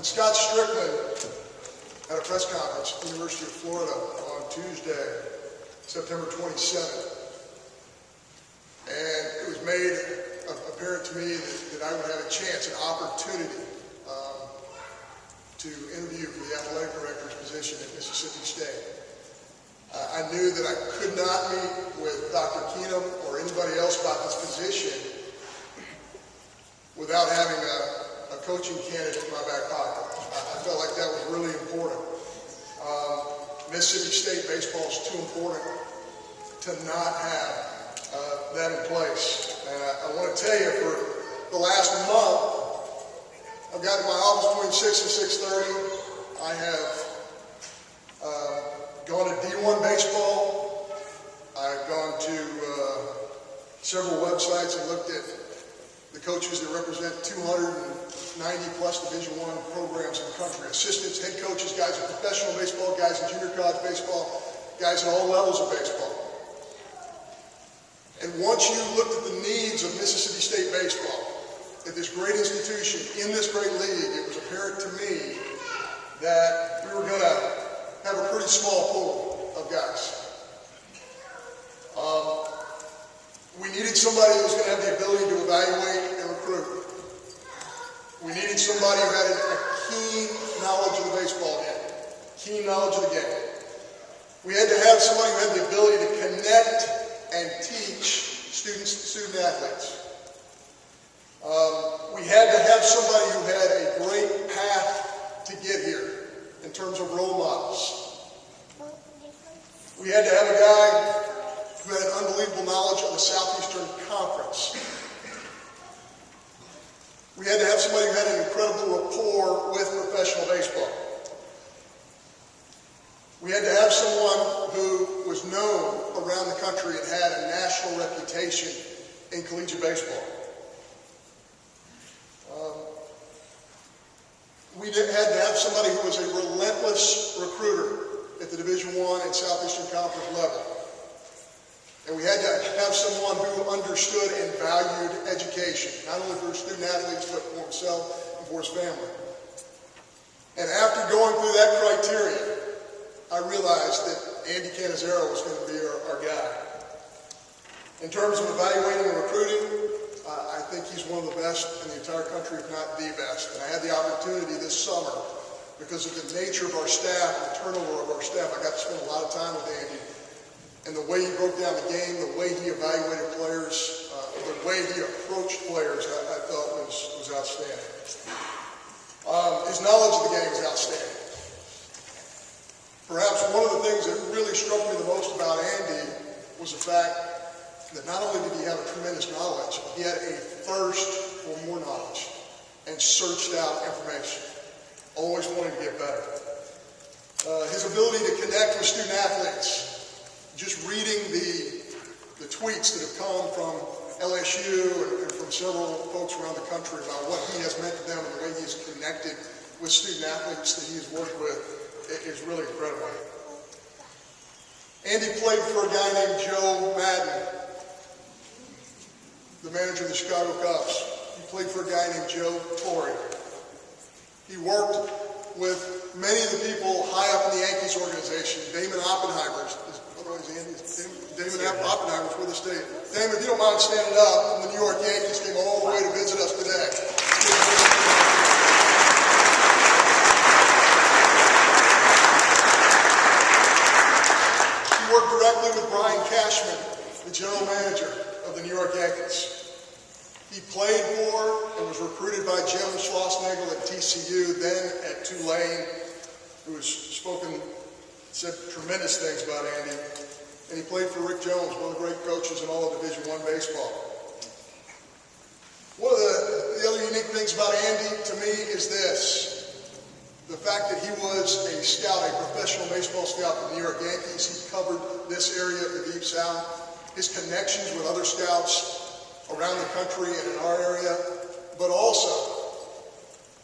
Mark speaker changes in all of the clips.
Speaker 1: Scott Strickland at a press conference at the University of Florida on Tuesday, September 27th. And it was made apparent to me that I would have a chance, an opportunity to interview for the athletic director's position at Mississippi State. I knew that I could not meet with Dr. Keenum or anybody else about this position without having a coaching candidate in my back pocket. I felt like that was really important. Mississippi State baseball is too important to not have that in place. And I want to tell you, for the last month, I've got in my office between 6 and 6:30. I have gone to D1 baseball. I've gone to several websites and looked at the coaches that represent 290 plus Division I programs in the country. Assistants, head coaches, guys in professional baseball, guys in junior college baseball, guys at all levels of baseball. And once you looked at the needs of Mississippi State baseball, at this great institution, in this great league, it was apparent to me that we were going to have a pretty small pool of guys. We needed somebody who was going to have the ability to evaluate and recruit. We needed somebody who had a keen knowledge of the baseball game, keen knowledge of the game. We had to have somebody who had the ability to connect and teach student athletes. We had to have somebody who had a great path to get here in terms of role models. We had to have a guy who had an unbelievable knowledge of the Southeastern Conference. We had to have somebody who had an incredible rapport with professional baseball. We had to have someone who was known around the country and had a national reputation in collegiate baseball. We had to have somebody who was a relentless recruiter at the Division I and Southeastern Conference level. And we had to have someone who understood and valued education, not only for student athletes, but for himself and for his family. And after going through that criteria, I realized that Andy Cannizaro was going to be our guy. In terms of evaluating and recruiting, I think he's one of the best in the entire country, if not the best. And I had the opportunity this summer, because of the nature of our staff, the turnover of our staff, I got to spend a lot of time with Andy. And the way he broke down the game, the way he evaluated players, the way he approached players, I thought was outstanding. His knowledge of the game is outstanding. Perhaps one of the things that really struck me the most about Andy was the fact that not only did he have a tremendous knowledge, he had a thirst for more knowledge and searched out information, always wanting to get better. His ability to connect with student athletes, just reading the tweets that have come from LSU and from several folks around the country about what he has meant to them and the way he has connected with student athletes that he has worked with is really incredible. Andy played for a guy named Joe Madden, the manager of the Chicago Cubs. He played for a guy named Joe Torre. He worked with many of the people high up in the Yankees organization. Damon Oppenheimer, Damon Oppenheimer's with us today. Damon, if you don't mind standing up, from the New York Yankees came all the way to visit us today. He worked directly with Brian Cashman, the general manager of the New York Yankees. He played for and was recruited by Jim Schlossnagle at TCU, then at Tulane, who has said tremendous things about Andy. And he played for Rick Jones, one of the great coaches in all of Division I baseball. One of the other unique things about Andy to me is this: the fact that he was a scout, a professional baseball scout for the New York Yankees. He covered this area of the Deep South. His connections with other scouts around the country and in our area, but also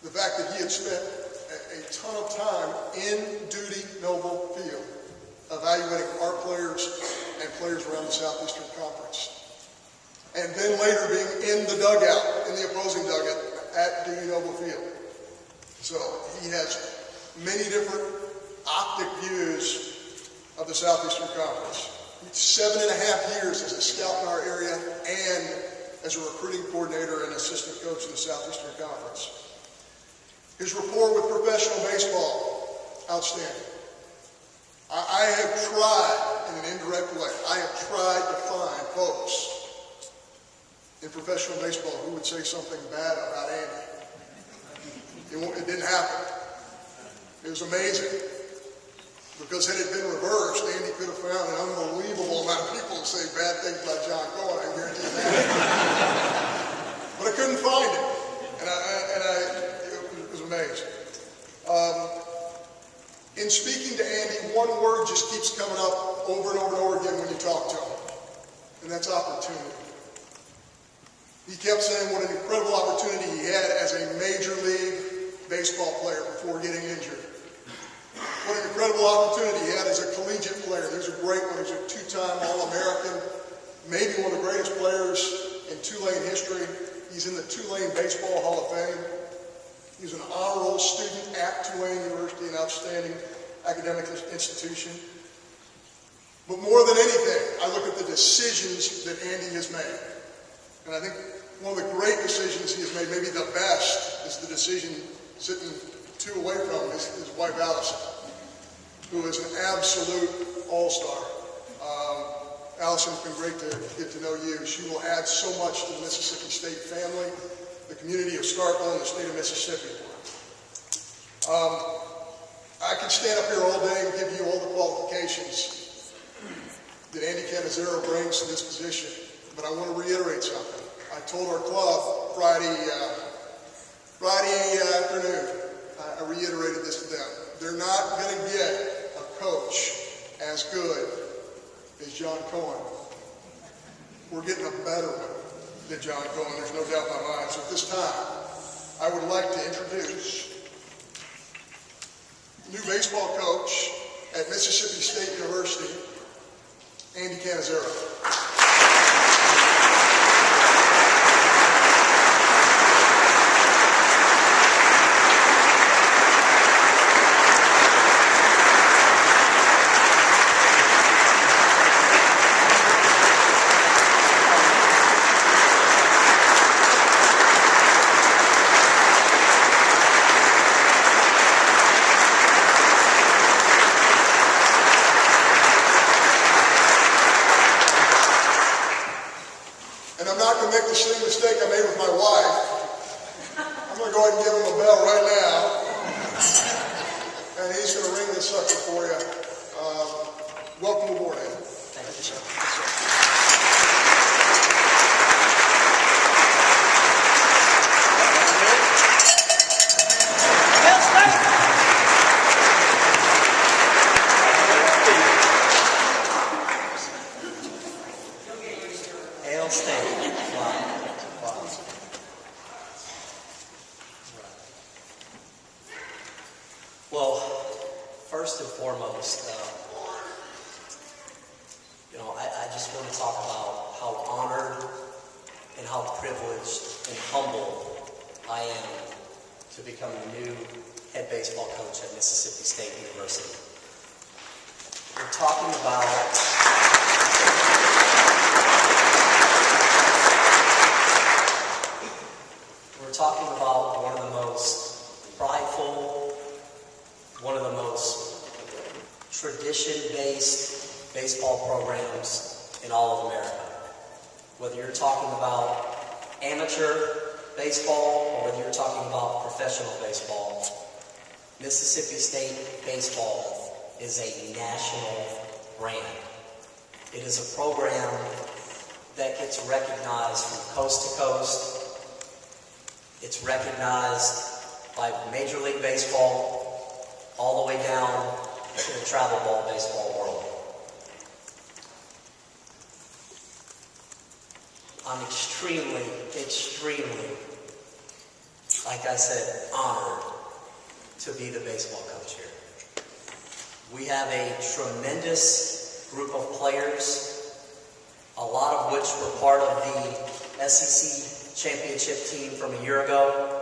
Speaker 1: the fact that he had spent a ton of time in Duty Noble Field evaluating our players and players around the Southeastern Conference. And then later being in the dugout, in the opposing dugout at Duty Noble Field. So he has many different optic views of the Southeastern Conference. 7.5 years as a scout in our area and as a recruiting coordinator and assistant coach in the Southeastern Conference. His rapport with professional baseball, outstanding. I have tried, in an indirect way, I have tried to find folks in professional baseball who would say something bad about Andy. It didn't happen. It was amazing. Because had it been reversed, Andy could have found an unbelievable amount of people who say bad things about John Cohen, I guarantee you that. But I couldn't find it. And it was amazing. In speaking to Andy, one word just keeps coming up over and over and over again when you talk to him. And that's opportunity. He kept saying what an incredible opportunity he had as a major league baseball player before getting injured. What an incredible opportunity he had as a collegiate player. He was a great one. He was a two-time All-American, maybe one of the greatest players in Tulane history. He's in the Tulane Baseball Hall of Fame. He was an honor roll student at Tulane University, an outstanding academic institution. But more than anything, I look at the decisions that Andy has made. And I think one of the great decisions he has made, maybe the best, is the decision sitting two away from his wife, Allison, who is an absolute all-star. Allison, it's been great to get to know you. She will add so much to the Mississippi State family, the community of Starkville, and the state of Mississippi. I could stand up here all day and give you all the qualifications that Andy Cannizaro brings to this position, but I want to reiterate something. I told our club Friday afternoon, I reiterated this to them. They're not going to get a coach as good as John Cohen. We're getting a better one than John Cohen, there's no doubt in my mind. So at this time, I would like to introduce new baseball coach at Mississippi State University, Andy Cannizaro. And I'm not going to make the same mistake I made with my wife. I'm going to go ahead and give him a bell right now. And he's going to ring this sucker for you. Welcome aboard, Andy.
Speaker 2: Thank you, sir. Hail State. Wow. Well, first and foremost, I just want to talk about how honored and how privileged and humble I am to become the new head baseball coach at Mississippi State University. We're talking about one of the most prideful, one of the most tradition-based baseball programs in all of America. Whether you're talking about amateur baseball or whether you're talking about professional baseball, Mississippi State baseball is a national brand. It is a program that gets recognized from coast to coast. It's recognized by Major League Baseball all the way down to the travel ball baseball world. I'm extremely, like I said, honored to be the baseball coach here. We have a tremendous group of players, a lot of which were part of the SEC championship team from a year ago.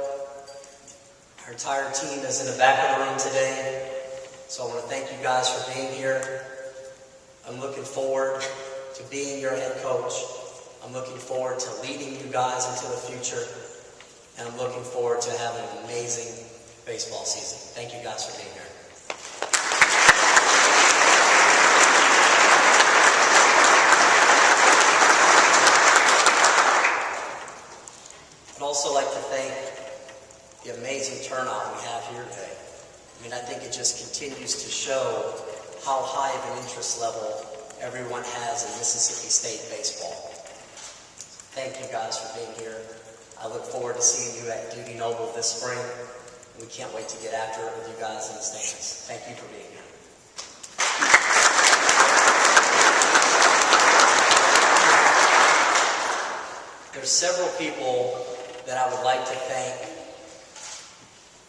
Speaker 2: Our entire team is in the back of the room today, so I want to thank you guys for being here. I'm looking forward to being your head coach. I'm looking forward to leading you guys into the future, and I'm looking forward to having an amazing baseball season. Thank you guys for being here. I'd also like to thank the amazing turnout we have here today. I mean, I think it just continues to show how high of an interest level everyone has in Mississippi State baseball. Thank you guys for being here. I look forward to seeing you at Duty Noble this spring. We can't wait to get after it with you guys in the stands. Thank you for being here. There's several people that I would like to thank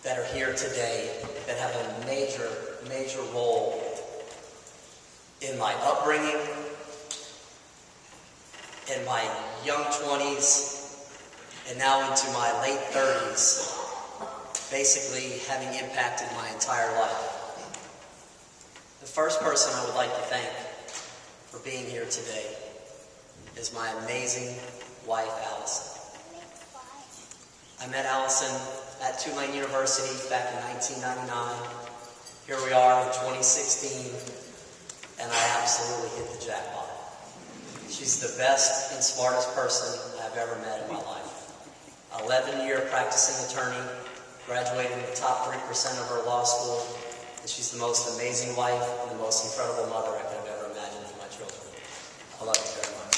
Speaker 2: that are here today that have a major role in my upbringing, in my young 20s, and now into my late 30s, basically having impacted my entire life. The first person I would like to thank for being here today is my amazing wife, Allison. I met Allison at Tulane University back in 1999. Here we are in 2016, and I absolutely hit the jackpot. She's the best and smartest person I've ever met in my life. 11-year practicing attorney, graduated in the top 3% of her law school, and she's the most amazing wife and the most incredible mother I could have ever imagined for my children. I love you very much.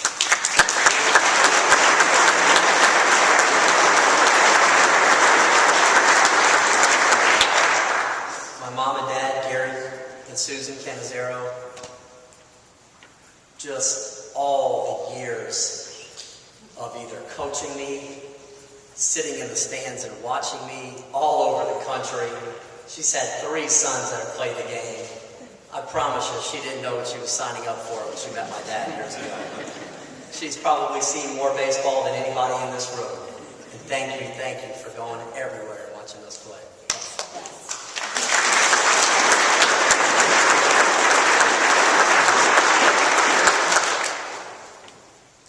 Speaker 2: My mom and dad, Gary and Susan Cannizaro, just all the years of either coaching me, sitting in the stands and watching me all over the country. She's had 3 sons that have played the game. I promise you, she didn't know what she was signing up for when she met my dad years ago. She's probably seen more baseball than anybody in this room. And thank you for going everywhere and watching us play.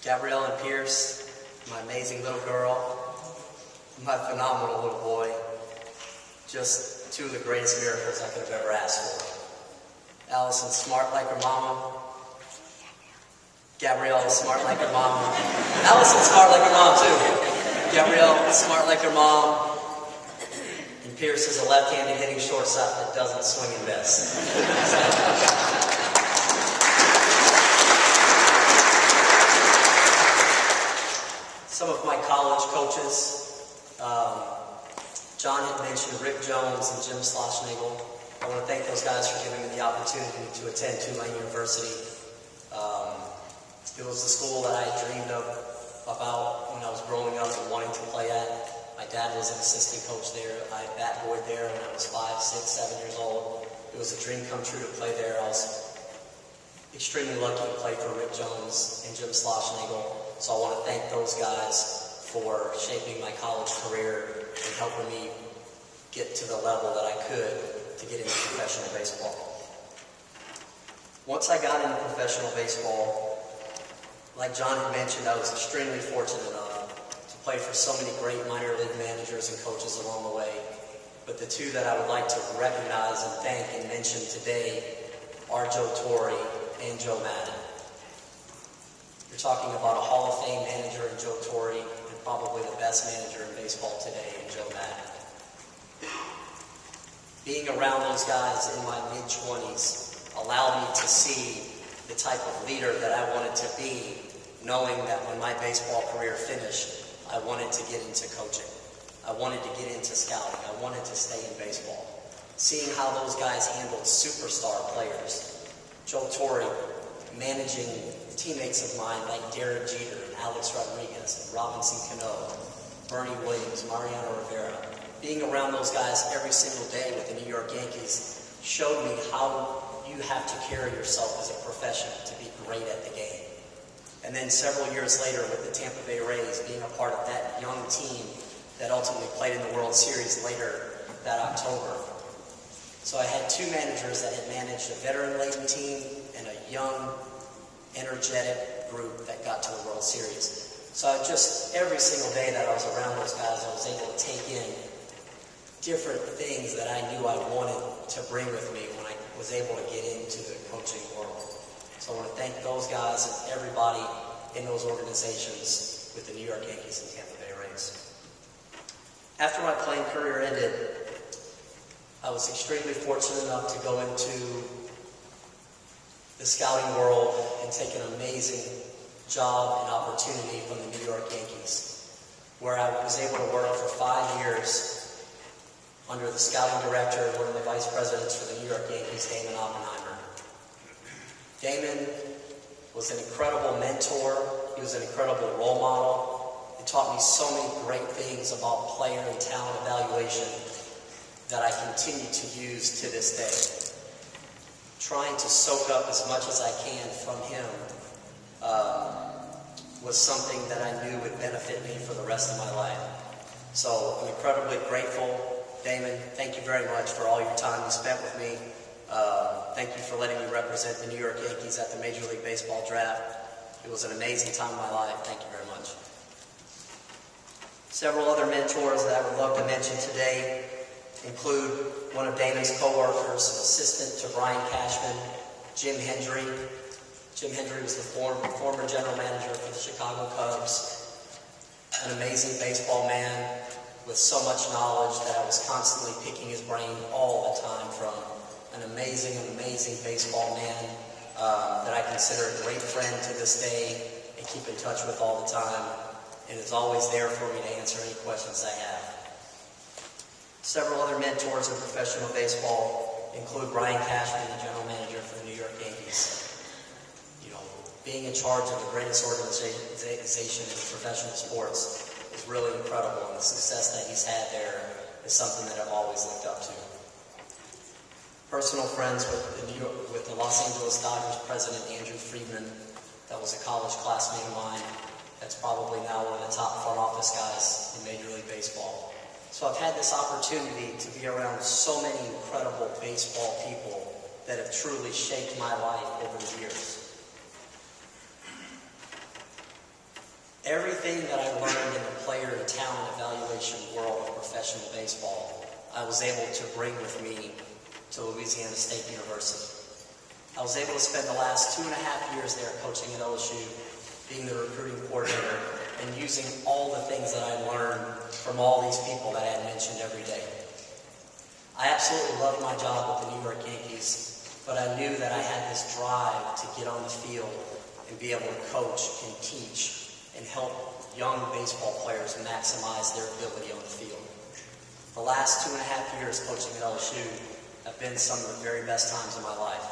Speaker 2: Gabrielle and Pierce, my amazing little girl, my phenomenal little boy, just 2 of the greatest miracles I could have ever asked for. Allison's smart like her mama. Gabrielle is smart like her mom. Allison's smart like her mom too. Gabrielle is smart like her mom. And Pierce is a left-handed hitting shortstop that doesn't swing and miss. Some of my college coaches, John had mentioned Rick Jones and Jim Schlossnagel. I want to thank those guys for giving me the opportunity to attend Tulane University. It was the school that I dreamed about when I was growing up and wanting to play at. My dad was an assistant coach there. I bat boyed there when I was 5, 6, 7 years old. It was a dream come true to play there. I was extremely lucky to play for Rick Jones and Jim Schlossnagel. So I want to thank those guys for shaping my college career and helping me get to the level that I could to get into professional baseball. Once I got into professional baseball, like John had mentioned, I was extremely fortunate enough to play for so many great minor league managers and coaches along the way. But the 2 that I would like to recognize and thank and mention today are Joe Torre and Joe Madden. You're talking about a Hall of Fame manager in Joe Torre and probably the best manager in baseball today in Joe Madden. Being around those guys in my mid-20s allowed me to see the type of leader that I wanted to be, knowing that when my baseball career finished, I wanted to get into coaching. I wanted to get into scouting. I wanted to stay in baseball. Seeing how those guys handled superstar players. Joe Torre managing teammates of mine like Derek Jeter and Alex Rodriguez and Robinson Cano, Bernie Williams, Mariano Rivera. Being around those guys every single day with the New York Yankees showed me how you have to carry yourself as a professional to be great at the game. And then several years later with the Tampa Bay Rays, being a part of that young team that ultimately played in the World Series later that October. So I had two managers that had managed a veteran-laden team and a young, energetic group that got to the World Series. So every single day that I was around those guys, I was able to take in different things that I knew I wanted to bring with me when I was able to get into the coaching world. So I want to thank those guys and everybody in those organizations with the New York Yankees and Tampa Bay Rays. After my playing career ended, I was extremely fortunate enough to go into the scouting world and take an amazing job and opportunity from the New York Yankees, where I was able to work for 5 years under the scouting director and one of the vice presidents for the New York Yankees, Damon Oppenheimer. Damon was an incredible mentor. He was an incredible role model. He taught me so many great things about player and talent evaluation that I continue to use to this day. Trying to soak up as much as I can from him was something that I knew would benefit me for the rest of my life. So I'm incredibly grateful. Damon, thank you very much for all your time you spent with me. Thank you for letting me represent the New York Yankees at the Major League Baseball draft. It was an amazing time in my life. Thank you very much. Several other mentors that I would love to mention today include one of Damon's co-workers, assistant to Brian Cashman, Jim Hendry. Jim Hendry was the former general manager for the Chicago Cubs, an amazing baseball man with so much knowledge that I was constantly picking his brain all the time from. An amazing baseball man that I consider a great friend to this day and keep in touch with all the time, and is always there for me to answer any questions I have. Several other mentors in professional baseball include Brian Cashman, the general manager for the New York Yankees. You know, being in charge of the greatest organization in professional sports is really incredible, and the success that he's had there is something that I've always looked up to. Personal friends with the Los Angeles Dodgers president, Andrew Friedman, that was a college classmate of mine. That's probably now one of the top front office guys in Major League Baseball. So I've had this opportunity to be around so many incredible baseball people that have truly shaped my life over the years. Everything that I learned in the player and talent evaluation world of professional baseball, I was able to bring with me to Louisiana State University. I was able to spend the last 2.5 years there coaching at LSU, being the recruiting coordinator, and using all the things that I learned from all these people that I had mentioned every day. I absolutely loved my job with the New York Yankees, but I knew that I had this drive to get on the field and be able to coach and teach and help young baseball players maximize their ability on the field. The last 2.5 years coaching at LSU have been some of the very best times of my life.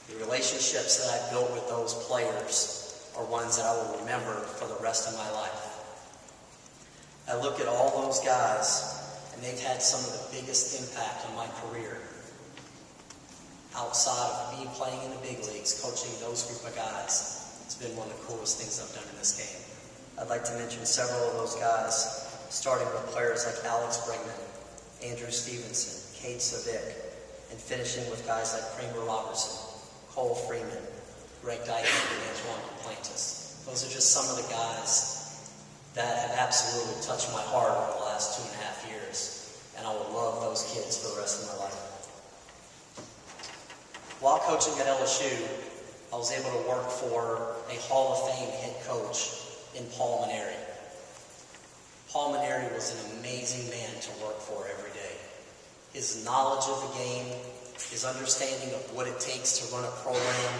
Speaker 2: The relationships that I've built with those players are ones that I will remember for the rest of my life. I look at all those guys, and they've had some of the biggest impact on my career. Outside of me playing in the big leagues, coaching those group of guys, it's been one of the coolest things I've done in this game. I'd like to mention several of those guys, starting with players like Alex Bregman, Andrew Stevenson, Kate Savick, and finishing with guys like Kramer Robertson, Cole Freeman, Greg Dyke, and Antoine Duplantis. Those are just some of the guys that have absolutely touched my heart over the last 2.5 years, and I will love those kids for the rest of my life. While coaching at LSU, I was able to work for a Hall of Fame head coach in Paul Mainieri. Paul Mainieri was an amazing man to work for every day. His knowledge of the game, his understanding of what it takes to run a program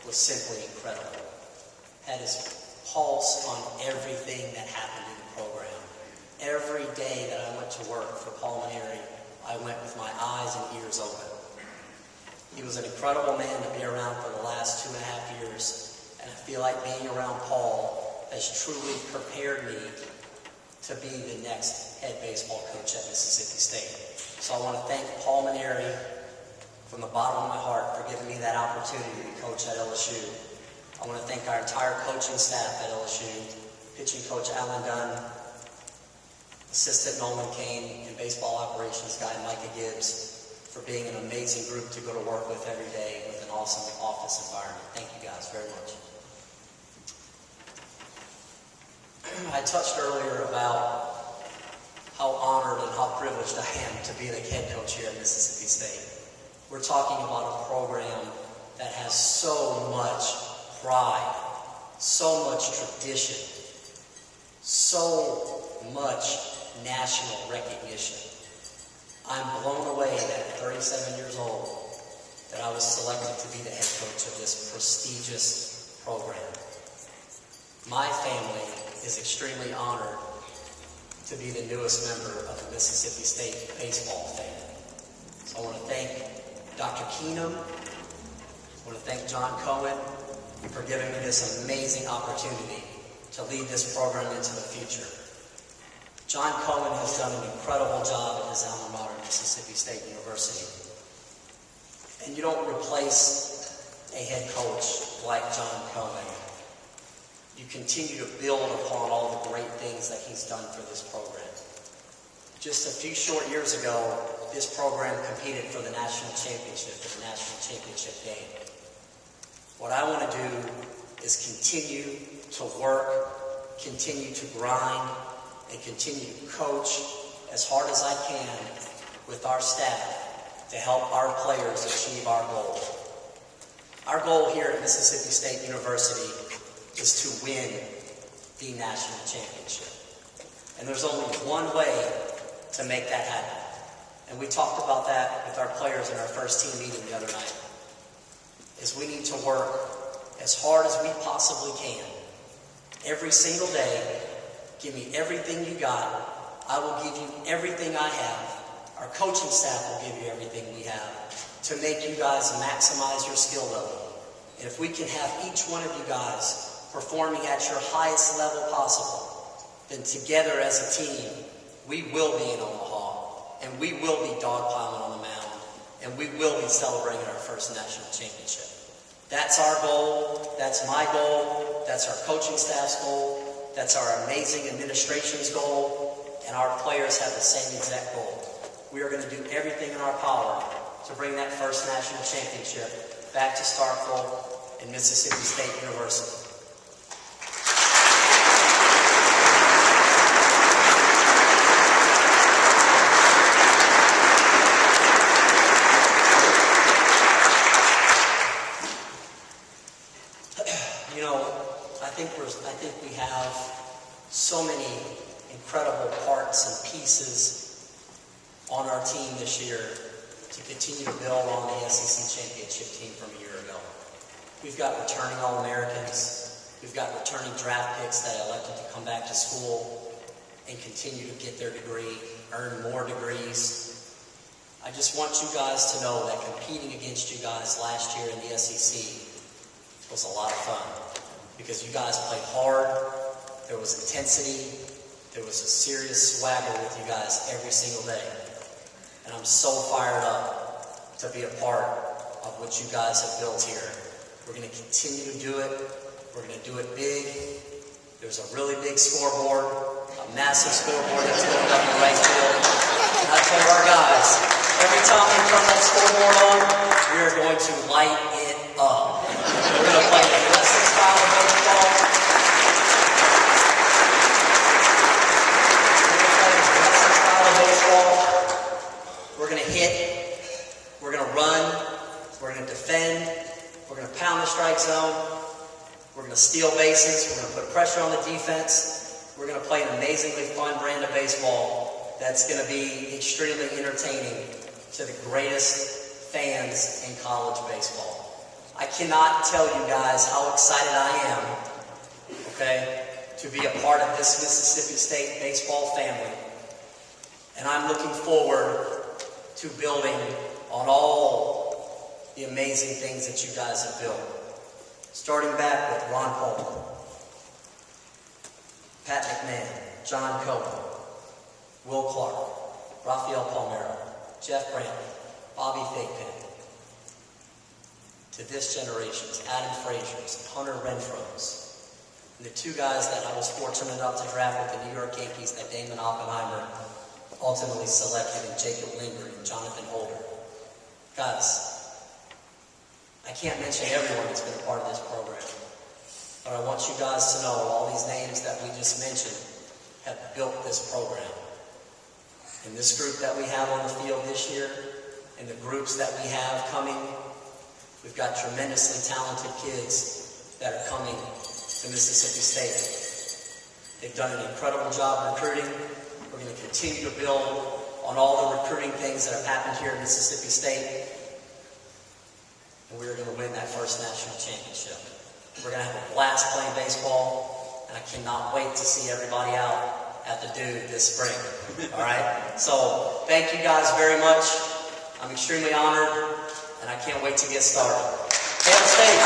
Speaker 2: was simply incredible. Had his pulse on everything that happened in the program. Every day that I went to work for Paul Mainieri, I went with my eyes and ears open. He was an incredible man to be around for the last 2.5 years, and I feel like being around Paul has truly prepared me to be the next head baseball coach at Mississippi State. So I want to thank Paul Mainieri from the bottom of my heart for giving me that opportunity to coach at LSU. I want to thank our entire coaching staff at LSU, pitching coach Alan Dunn, Assistant Nolan Kane, and baseball operations guy Micah Gibbs for being an amazing group to go to work with every day with an awesome office environment. Thank you guys very much. I touched earlier about how honored and how privileged I am to be the head coach here at Mississippi State. We're talking about a program that has so much pride, so much tradition, so much national recognition. I'm blown away that at 37 years old that I was selected to be the head coach of this prestigious program. My family is extremely honored to be the newest member of the Mississippi State baseball family. So I want to thank Dr. Keenum, I want to thank John Cohen for giving me this amazing opportunity to lead this program into the future. John Cohen has done an incredible job at his alma mater, Mississippi State University. And you don't replace a head coach like John Cohen. You continue to build upon all the great things that he's done for this program. Just a few short years ago, this program competed for the national championship, the national championship game. What I want to do is continue to work, continue to grind, and continue to coach as hard as I can with our staff to help our players achieve our goal. Our goal here at Mississippi State University is to win the national championship. And there's only one way to make that happen. And we talked about that with our players in our first team meeting the other night, is we need to work as hard as we possibly can. Every single day, give me everything you got. I will give you everything I have. Our coaching staff will give you everything we have to make you guys maximize your skill level. And if we can have each one of you guys performing at your highest level possible, then together as a team, we will be in Omaha, and we will be dogpiling on the mound, and we will be celebrating our first national championship. That's our goal. That's my goal. That's our coaching staff's goal. That's our amazing administration's goal, and our players have the same exact goal. We are going to do everything in our power to bring that first national championship back to Starkville and Mississippi State University. I think we have so many incredible parts and pieces on our team this year to continue to build on the SEC championship team from a year ago. We've got returning All-Americans. We've got returning draft picks that elected to come back to school and continue to get their degree, earn more degrees. I just want you guys to know that competing against you guys last year in the SEC was a lot of fun, because you guys played hard, there was intensity, there was a serious swagger with you guys every single day. And I'm so fired up to be a part of what you guys have built here. We're going to continue to do it. We're going to do it big. There's a really big scoreboard, a massive scoreboard that's going up in the right field. And I told our guys, every time we turn that scoreboard on, we are going to light it up. We're going to play the aggressive style of baseball. We're going to hit, we're going to run, we're going to defend, we're going to pound the strike zone, we're going to steal bases, we're going to put pressure on the defense, we're going to play an amazingly fun brand of baseball that's going to be extremely entertaining to the greatest fans in college baseball. I cannot tell you guys how excited I am, okay, to be a part of this Mississippi State baseball family. And I'm looking forward to building on all the amazing things that you guys have built. Starting back with Ron Coleman, Pat McMahon, John Cohen, Will Clark, Rafael Palmeiro, Jeff Brantley, Bobby Thigpen. To this generation's Adam Frazier's, Hunter Renfro's, And the two guys that I was fortunate enough to draft with the New York Yankees that Damon Oppenheimer ultimately selected, and Jacob Linger and Jonathan Holder. Guys, I can't mention everyone that's been a part of this program, but I want you guys to know all these names that we just mentioned have built this program. And this group that we have on the field this year, and the groups that we have coming, we've got tremendously talented kids that are coming to Mississippi State. They've done an incredible job recruiting. We're going to continue to build on all the recruiting things that have happened here in Mississippi State. And we're going to win that first national championship. We're going to have a blast playing baseball, and I cannot wait to see everybody out at the Dude this spring. All right? So thank you guys very much. I'm extremely honored, and I can't wait to get started. Hail State!